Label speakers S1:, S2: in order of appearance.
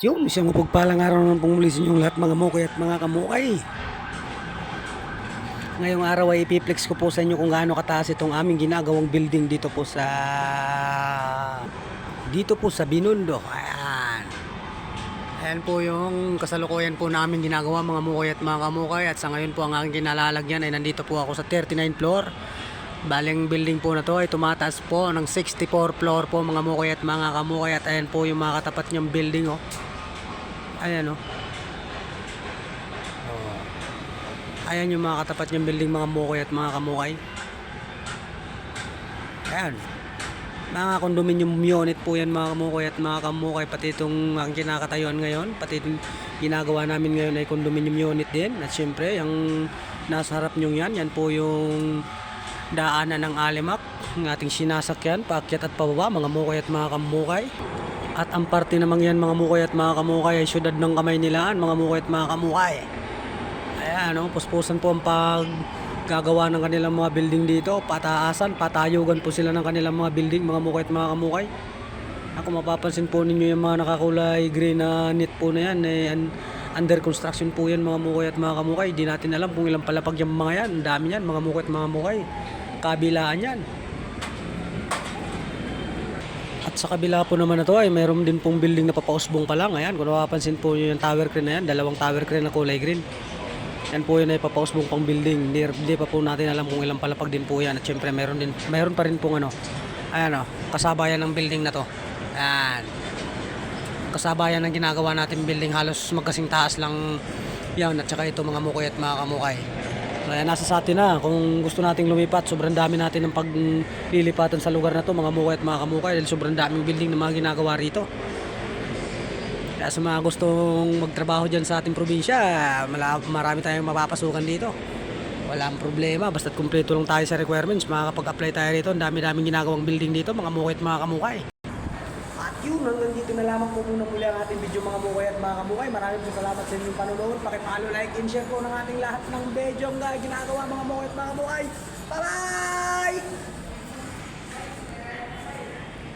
S1: Yun, isang mapagpalang araw naman pong muli sa inyong lahat mga mukay at mga kamukay. Ngayong araw ay ipiplex ko po sa inyo kung gaano kataas itong aming ginagawang building dito po sa Binondo. Ayan. Ayan po yung kasalukuyan po namin ginagawa mga mukay at mga kamukay. At sa ngayon po ang aking kinalalagyan ay nandito po ako sa 39th floor. Baling building po na to ay tumataas po ng 64 floor po mga mukay at mga kamukay. At ayan po yung mga katapat niyang building oh. Ayan oh. Ayan yung mga katapat niyang building mga mukay at mga kamukay. Ayan. Mga condominium unit po yan mga kamukay at mga kamukay. Pati itong ang kinakatayuan ngayon. Pati itong ginagawa namin ngayon ay condominium unit din. At syempre yung nasa harap nyo yan. Yan po yung daanan ng Alimak. Ng ating sinasakyan. Paakyat at pababa mga mukay at mga kamukay. At ang parte naman yan mga mukay at mga kamukay ay syudad ng Kamay Nilaan mga mukay at mga kamukay. Ayan o, puspusan po ang paggagawa ng kanilang mga building dito. Pataasan, patayugan po sila ng kanilang mga building mga mukay at mga kamukay. Ako mapapansin po ninyo yung mga nakakulay green na net po na yan. Under construction po yan mga mukay at mga kamukay. Di natin alam kung ilang palapag yung mga yan. Ang dami yan mga mukay at mga mukay. Kabilaan yan. At sa kabila po naman na to ay mayroon din pong building na papausbong pa lang. Ayan, kung napapansin po nyo yung tower crane na yan, dalawang tower crane na kulay green. Yan po yun ay papausbong pang building. Hindi pa po natin alam kung ilang palapag din po yan. At syempre mayroon pa rin pong ayan o, kasabayan ng building na to. Ayan. Kasabayan ng ginagawa natin building, halos magkasing taas lang yan. At saka ito mga mukay at mga kamukay. So ayan, nasa sa atin na. Kung gusto nating lumipat, sobrang dami natin ng paglilipatan sa lugar na to mga mukay at mga kamukay. Dahil sobrang daming building na mga ginagawa rito. Kaya sa mga gustong magtrabaho dyan sa ating probinsya, marami tayong mapapasukan dito. Walang problema, basta't kumpleto lang tayo sa requirements, makakapag-apply tayo rito. Ang dami-daming ginagawang building dito, mga mukay at mga kamukay. At yun, hanggang dito na lamang po muna muli ang ating video mga mukay at mga kamukay. Maraming po salamat sa inyong panonood. Pakipalo, like, and share po ng ating lahat ng video ang ginagawa mga mukay at mga kamukay. Bye-bye!